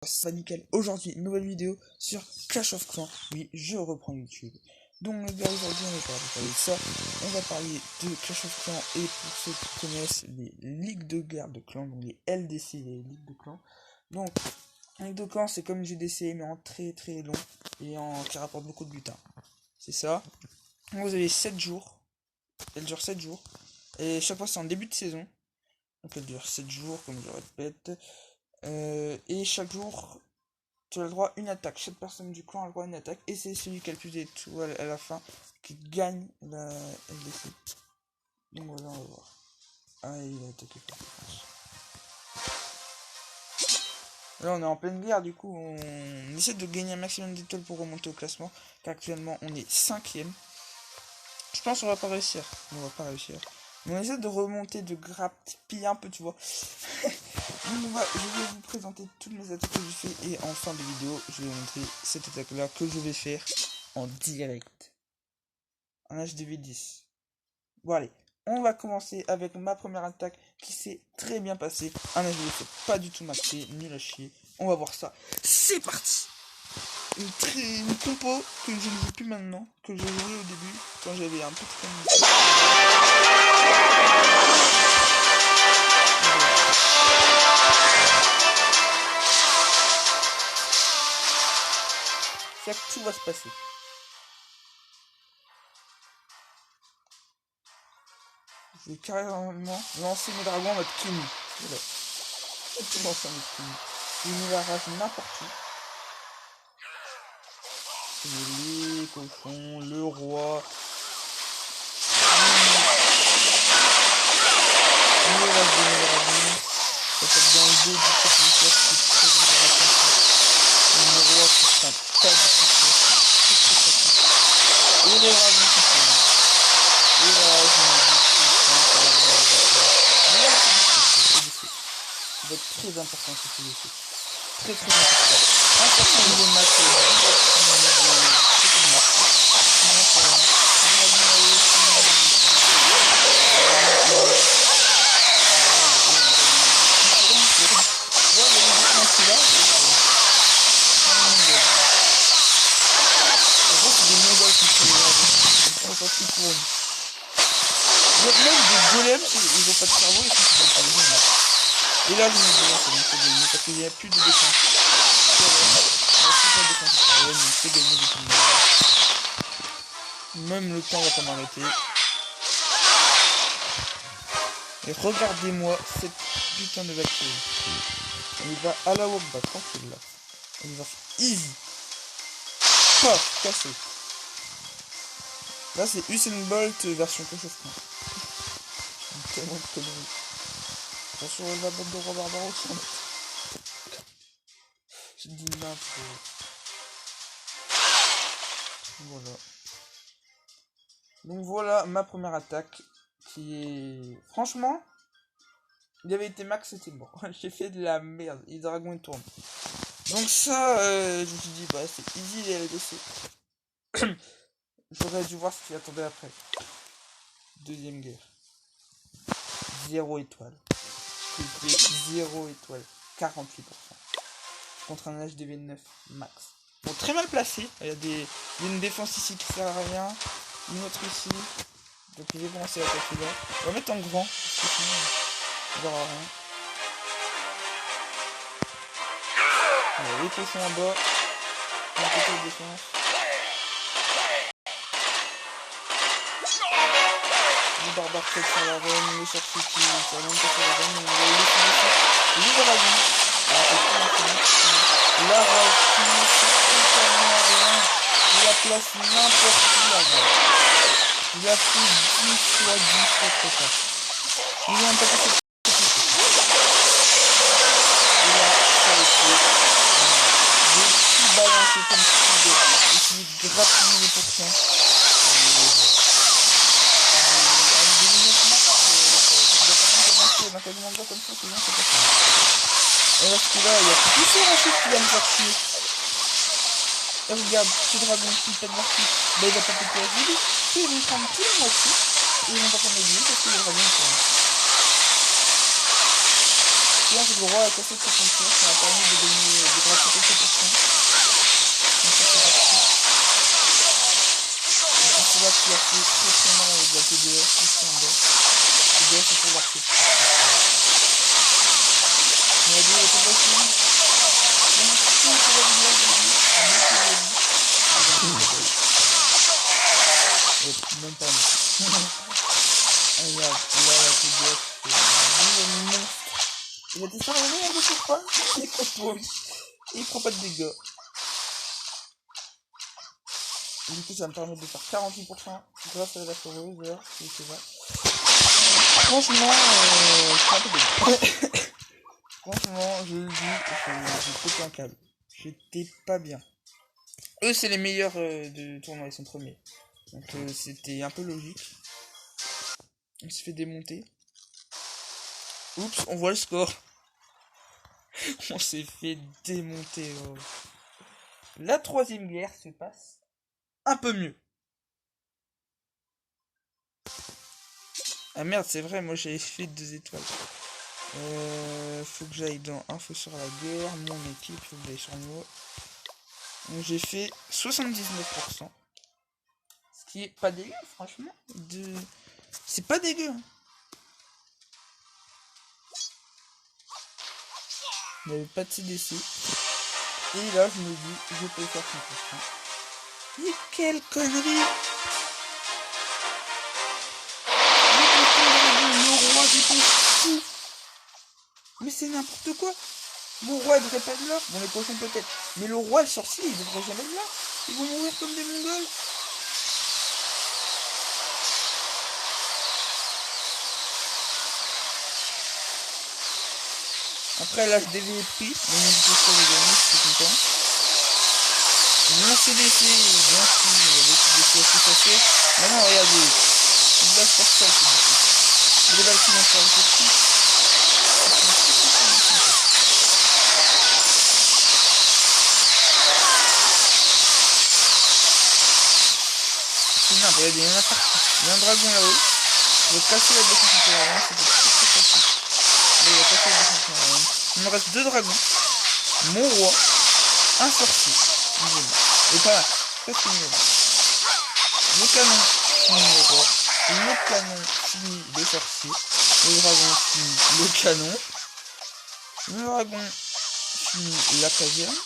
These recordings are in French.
Ça va nickel. Aujourd'hui, nouvelle vidéo sur Clash of Clans. Oui, je reprends YouTube. Donc les gars, aujourd'hui on va parler de ça. On va parler de Clash of Clans et pour ceux qui connaissent les ligues de guerre de clans, donc les LDC, les ligues de clans. Donc, les ligues de clans c'est comme GDC mais en très très long et qui rapporte beaucoup de butin. C'est ça. Donc, vous avez 7 jours. Elle dure 7 jours. Et chaque fois c'est en début de saison. Donc elle dure 7 jours comme je le répète. Et chaque jour, tu as le droit à une attaque. Chaque personne du clan a le droit à une attaque. Et c'est celui qui a le plus d'étoiles à la fin qui gagne la LDC. Donc voilà, on va voir. Ah, il a attaqué par défense. Là, on est en pleine guerre. Du coup, on essaie de gagner un maximum d'étoiles pour remonter au classement. Car actuellement, on est 5ème. Je pense qu'on va pas réussir. On va pas réussir. Mais on essaie de remonter, de grappiller un peu, tu vois. Je vais vous présenter toutes mes attaques que j'ai fait et en fin de vidéo, je vais vous montrer cette attaque là que je vais faire en direct. En HDV10. Bon allez, on va commencer avec ma première attaque qui s'est très bien passée. Un HDV pas du tout maxé, nul à chier. On va voir ça. C'est parti. Une compo que je ne joue plus maintenant, que je jouais au début quand j'avais un peu de temps. C'est que tout va se passer. Je vais carrément lancer mes dragons en mode Kenny. Voilà. Je vais lancer en mode Kenny. Je me la rage n'importe où. Les cochons, le roi. Le reste de mes dragons. Ça tape dans le dos du professeur qui est très intéressant. Le roi qui se sent pas du tout très pratique. Et les dragons qui sont. Et là, je me dis ça va être très important ce CDC. Très important. Un certain niveau de match, même des golems, ils ont pas de cerveau, ils sont pas bien. Et là, je me dis, c'est gagné parce qu'il n'y a plus de défense. C'est gagné depuis le moment. Même le temps va pas m'arrêter. Et regardez-moi cette putain de vaccine. On y va à la Wokba, tranquille là. On y va easy. Paf, cassé. Là, c'est Usain Bolt version Clash of Clans. Tellement de conneries. Attention la bande de roi barbare aussi. J'ai dit n'importe. Voilà. Donc voilà ma première attaque qui est... Franchement, il avait été max, c'était bon. J'ai fait de la merde. Les dragons ils tournent. Donc ça, je me suis dit, bah c'est easy les LDC. J'aurais dû voir ce qui attendait après. Deuxième guerre. 0 étoile. J'ai fait 0 étoile. 48%. Contre un HDV 9 max. Bon, très mal placé. Il y a une défense ici qui sert à rien. Une autre ici. Donc je vais commencer à attaquer là. On va mettre en grand. On verra rien. Voilà, les cochons en bas. Un côté de défense. Les barbares qui sont la reine, les sorciers qui sont même pas sur la reine, on va les dragons. La rage qui ne sert totalement à rien. Il la place n'importe où la rage. Il a fait 10 fois 10 fois trop tard. Il est un peu passé. Et là, ça a été. J'ai tout balancé comme si j'ai essayé de grappiller les pourcents. On a quasiment pas comme ça, c'est bien, c'est pas ça. Et là, celui-là, il y a tout ce rachis qui va me faire chier. Et regarde, ce dragon qui pète l'archi, bah il va pas péter la vie, ils vont prendre tout la moitié, et ils vont pas prendre la vie parce que le dragon est pour Et là, le roi a cassé de sa ceinture, ça m'a permis de gagner l'archer très marrant avec la TDS, c'est un bot. TDS c'est pour l'archer. On a dit la TDS. Même pas. Regarde, là la TDS, c'est le monstre. Il a des sarrés, on ne sait pas. Il compose. Il prend pas de dégâts. Du coup, ça me permet de faire 48% grâce à la foreuse, d'ailleurs, c'est vrai. Franchement, c'est un peu dégueu. Franchement, je le dis, j'ai pété un câble. J'étais pas bien. Eux, c'est les meilleurs de tournoi, ils sont premiers. Donc, c'était un peu logique. On se fait démonter. Oups, on voit le score. On s'est fait démonter. Oh. La troisième guerre se passe un peu mieux. Ah merde, c'est vrai, moi j'avais fait 2 étoiles. Faut que j'aille dans info sur la guerre, mon équipe, faut que j'aille sur moi. Donc j'ai fait 79%. Ce qui est pas dégueu, franchement. C'est pas dégueu. Hein. Il n'y avait pas de CDC. Et là, je me dis, je peux faire 100%. Et quelle connerie! Le roi des fou! Mais c'est n'importe quoi! Mon roi devrait pas être là. Bon, les cochons peut-être. Mais le roi, le sorcier, il devrait jamais être là. Ils vont mourir comme des mongols. Après, l'HDV est pris. Mais je suis gagner, je suis content. Mon CDC, bien sûr, avec CDC assez facile. Maintenant, regardez. Il va faire ça, le CDC. Les balles qui vont faire le CDC. C'est n'importe, regardez, il y en a partout. Il y a un dragon là-haut. Je vais casser la défense intérieure. C'était très facile. Il va casser la défense intérieure. Il me reste 2 dragons. Mon roi. Un sorcier. Et pas là. Ça c'est mieux. Le canon finit le roi. Le canon finit le sorcier. Le dragon finit le canon. Le dragon finit la caserne.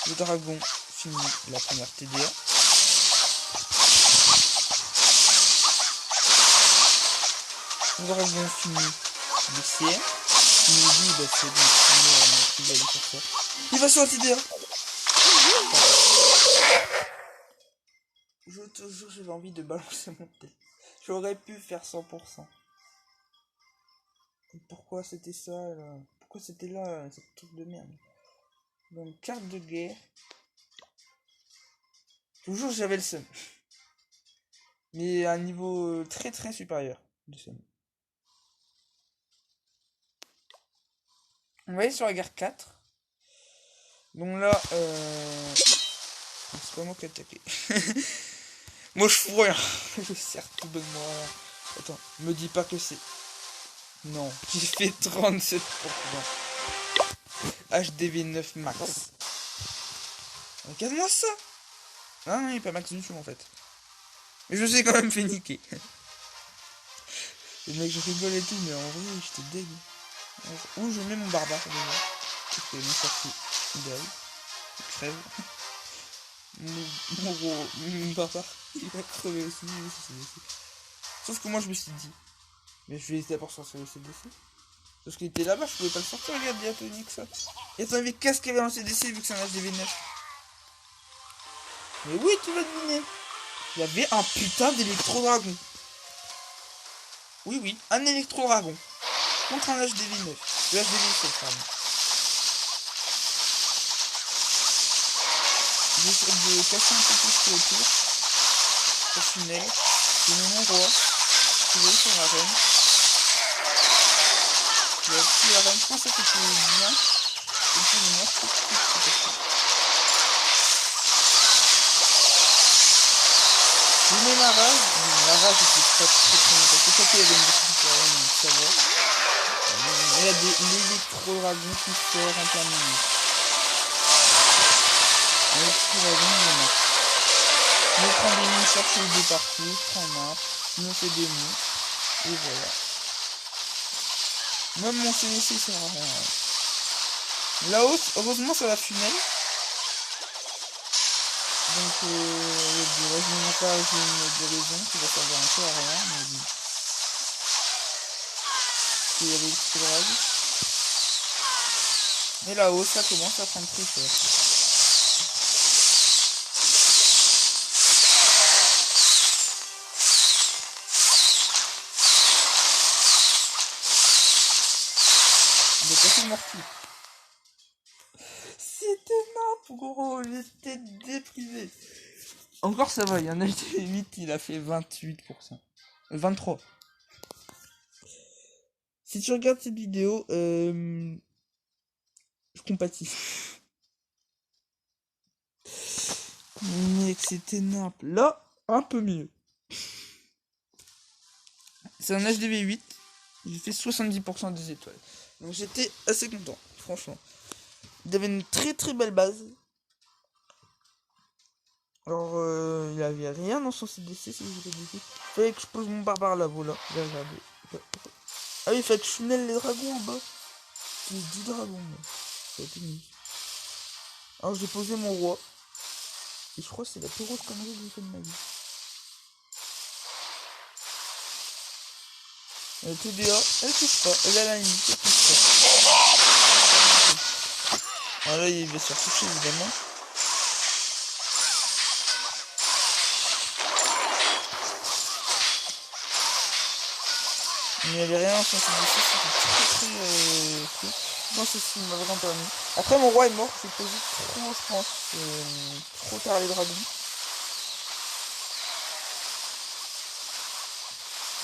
Le dragon finit la première TDA. Le dragon finit le CR. Il nous dit, bah c'est bon, il va aller faire ça. Il va sur la TDA. Je te jure, j'avais envie de balancer mon tête. J'aurais pu faire 100%. Et pourquoi c'était ça là? Pourquoi c'était là, cette truc de merde? Donc, carte de guerre. Toujours j'avais le seum. Mais à un niveau très très supérieur du seum. On va aller sur la guerre 4. Donc là, c'est pas moi qui ai attaqué. Moi je fous rien. Je sers tout de moi. Attends, me dis pas que c'est... Non, j'ai fait 37%. HDV 9 max. Regarde-moi ça. Ah non, il est pas max du tout en fait. Mais je sais quand même fait niquer. Le mec, je rigole et tout, mais en vrai, j'étais dégueu. Où je mets mon barbare déjà. Ok, mon sorcier. Idéal. Il crève. Mon barbare, il va crever aussi. Sauf que moi, je me suis dit, mais je vais essayer d'abord sortir le CDC. Parce qu'il était là-bas, je pouvais pas le sortir, regarde, diatonique ça. Et attends, mais qu'est-ce qu'il y avait dans le CDC vu que c'est un HDV9? Mais oui, tu vas deviner. Il y avait un putain d'électro-dragon. Oui, oui, un électro-dragon. Contre un HDV9. Le HDV7, pardon. J'essaie de casser un peu tout ce qui est autour. Pour tunnel. Je mets mon roi. Je vais sur la reine. Je vais appuyer la reine. Je pense que ça c'était bien. Et puis le mort, je mets ma rage. La rage était pas très bien. Parce que quand il y avait une défense sur la reine, donc ça va. Il y a l'électro-dragon qui sort en plein milieu. Avec ce dragon, je prends des mouches, cherche de partout, je prends un arbre, je me fais des mouches, et voilà. Même mon CDC sert à rien. Là-haut, heureusement, ça va funnel. Donc, je ne sais pas, j'ai une raison qui va servir un peu à rien, mais bon. Il y avait le drag. Et là-haut, ça commence à prendre très cher. Il est passé morti. C'était nappe, gros, j'étais déprimé. Encore ça va, il y en a 8, il a fait 28%. 23. Si tu regardes cette vidéo, je compatis. Mec, c'était nappe. Là, un peu mieux. C'est un HDV 8. J'ai fait 70% des étoiles. Donc j'étais assez content, franchement. Il avait une très très belle base. Alors, il avait rien dans son CDC, si je vous l'ai dit. Il fallait que je pose mon barbare là, voilà. Regardez. Ah oui, il fallait que je funnel les dragons en bas. J'ai 10 dragons, moi. Ça a été mis. Alors j'ai posé mon roi. Et je crois que c'est la plus grosse connerie que j'ai fait de ma vie. Elle TDA, elle touche pas. Elle a la limite, elle touche pas. Alors là, il va se faire toucher évidemment. Mais il n'y avait rien en son CDC, c'était très fou. Non, c'est ce qui m'a vraiment permis. Après, mon roi est mort, j'ai posé trop, je pense. Trop tard les dragons.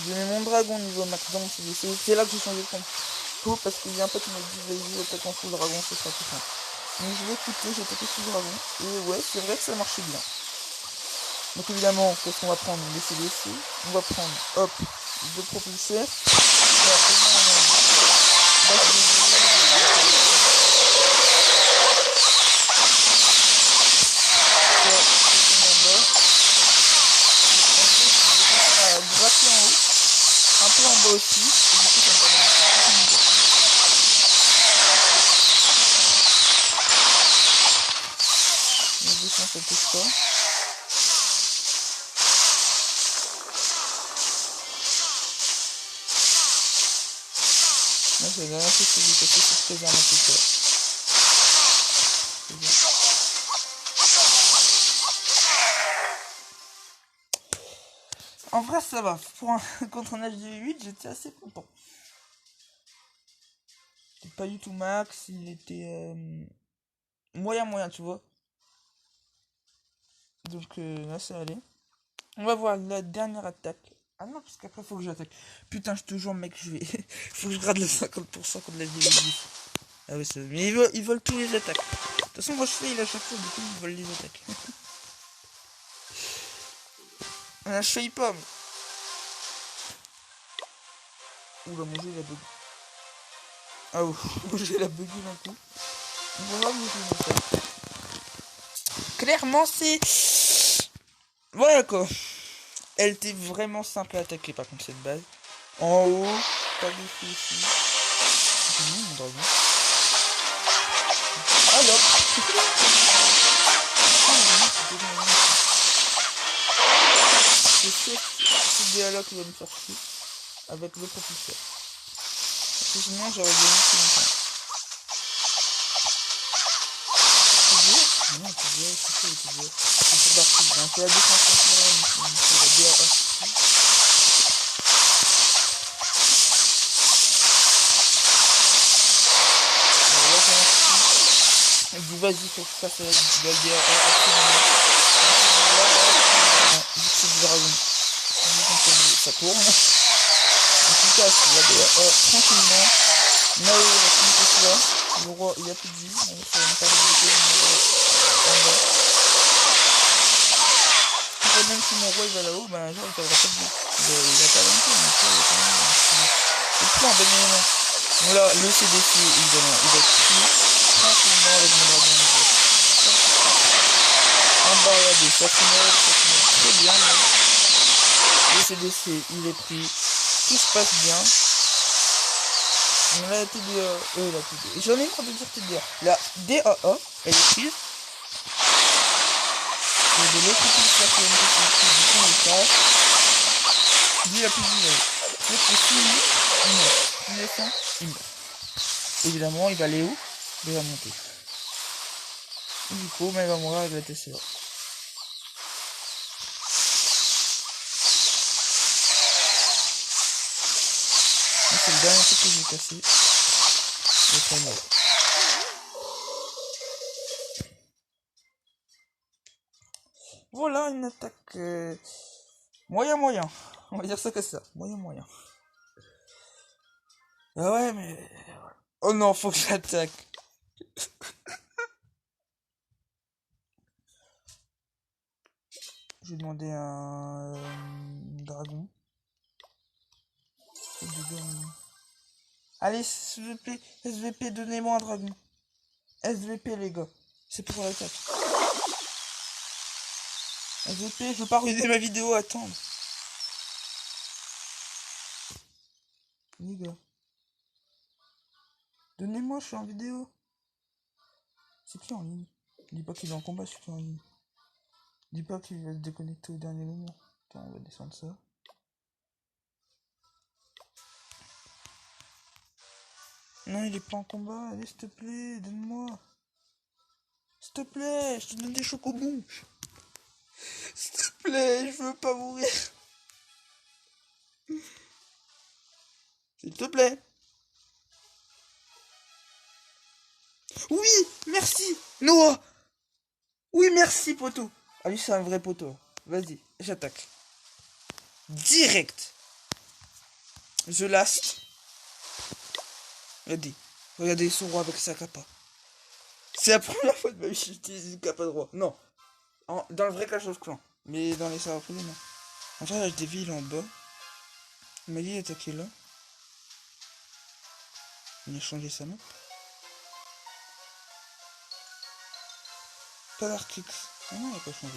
J'ai mis mon dragon niveau max dans mon CDC. C'est là que j'ai changé de compte. Parce qu'il y a un pote qui m'a dit vas-y, attaque en full dragon, ce sera tout simple. Donc je l'ai écouté, j'ai attaqué full dragon. Et ouais, c'est vrai que ça marchait bien. Donc évidemment, qu'est-ce qu'on va prendre? Les CDC. On va prendre, hop, deux propulseurs. Gratter en haut, un peu en bas aussi, et du coup ça me permet de mais ça touche pas. Là c'est la dernière chose que j'ai passé sur ce caserne en tout cas. En vrai ça va, contre un HDV8 j'étais assez content. Il était pas du tout max, il était moyen tu vois. Donc là ça allait. On va voir la dernière attaque. Ah non parce qu'après faut que j'attaque. Putain je te jure mec je vais. Faut que je grade le 50% contre la HDV10. Ah oui c'est. Mais ils volent tous les attaques. De toute façon moi je fail à chaque fois, du coup ils volent les attaques. Ah, je faillis pas mais. Oula mon jeu il a bug. Ah oh, mon jeu il a bugué d'un coup. Voilà mon jeu. Clairement c'est. Voilà quoi. Elle était vraiment simple à attaquer par contre cette base. En haut, pas de soucis. C'est où mon dragon? Alors. C'est ce DA là qui va me faire chier. Avec le propulseur. Parce que sinon j'aurais gagné plus longtemps. Non, c'est bien. C'est pour partir. C'est la défense contre c'est la DA. Il dit vas-y, faut que je fasse la DA après. C'est du dragon. Ça tourne. En tout cas, c'est la DA tranquillement. Là, il reste une chose là. Le roi, il a plus de vie. Donc, ça va me permettre de faire même si mon roi il va là-haut, ben genre il perdra pas de vie. Il a pas longtemps, mais ça, il a quand même. C'est plus un bon élément. Donc là, le CDC, évidemment, il va être pris tranquillement avec mon dragon. regardez, ça finit très bien. Le CDC, il est pris. Tout se passe bien. On a la TDA, la TDA. J'en ai marre de dire TDA. La DAA, elle est prise. Et de l'autre côté, ça fait une petite du coup, on le cache. Lui, il a plus de niveau. L'autre, c'est fini, il meurt. Il descend, il meurt. Évidemment, il va aller où? Il va monter. Et du coup, mais il va mourir avec la TCA. C'est le dernier truc que j'ai cassé. Le premier. Voilà une attaque moyen. On va dire ça que ça. Moyen. Ah ouais, mais... Oh non, faut que j'attaque. Je vais demander un dragon. Allez, SVP, donnez-moi un dragon. SVP, les gars. C'est pour l'attaque. SVP, je veux pas ruiner ma vidéo, attendre. Les gars. Donnez-moi, je suis en vidéo. C'est qui en ligne? Dis pas qu'il est en combat, c'est qui en ligne. Dis pas qu'il va se déconnecter au dernier moment. Attends, on va descendre ça. Non, il est pas en combat. Allez, s'il te plaît, donne-moi. S'il te plaît, je te donne des chocobons. S'il te plaît, je veux pas mourir. S'il te plaît. Oui, merci, Noah. Oui, merci, poteau. Ah, lui, c'est un vrai poteau. Vas-y, j'attaque. Direct. Je last. Regardez son roi avec sa capa. C'est la première fois de ma vie que j'utilise une capa de roi. Non. Dans le vrai Clash of Clans. Mais dans les serveurs privés, non. En fait, j'ai des villes en bas. Il m'a dit d'attaquer là. Il a changé sa map. Pas d'Arctix. Ah non, il a pas changé.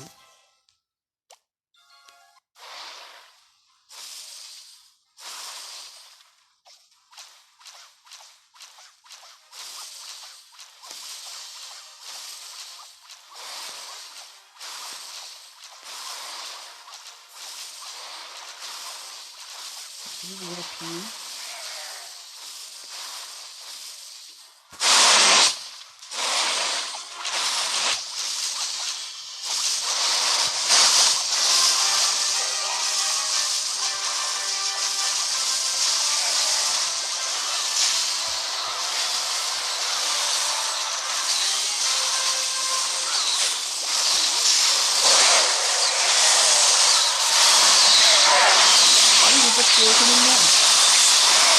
Je vais appuyer.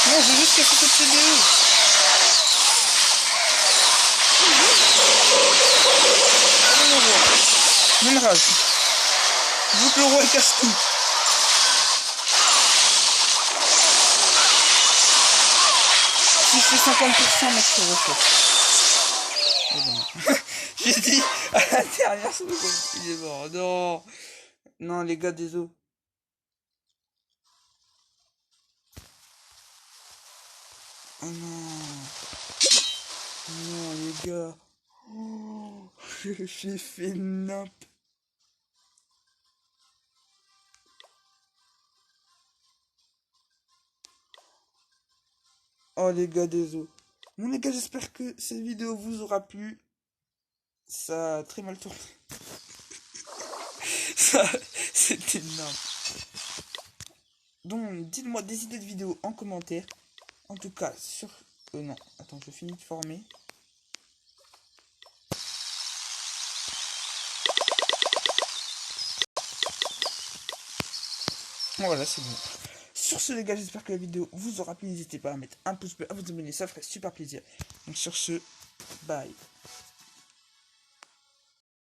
Non, je veux juste casser cette CDE. Même rage. Je veux que le roi il casse tout. Si je fais 50%, mec, je refais. J'ai dit à la dernière seconde, il est mort. Non. Non, les gars, désolé. Oh non. Non, les gars. Oh, j'ai fait nimp. Oh les gars, désolé. Bon les gars, j'espère que cette vidéo vous aura plu. Ça a très mal tourné. Ça, c'était nimp. Donc, dites-moi des idées de vidéos en commentaire. En tout cas, sur... non, attends, je finis de former. Voilà, c'est bon. Sur ce, les gars, j'espère que la vidéo vous aura plu. N'hésitez pas à mettre un pouce bleu, à vous abonner, ça ferait super plaisir. Donc, sur ce, bye.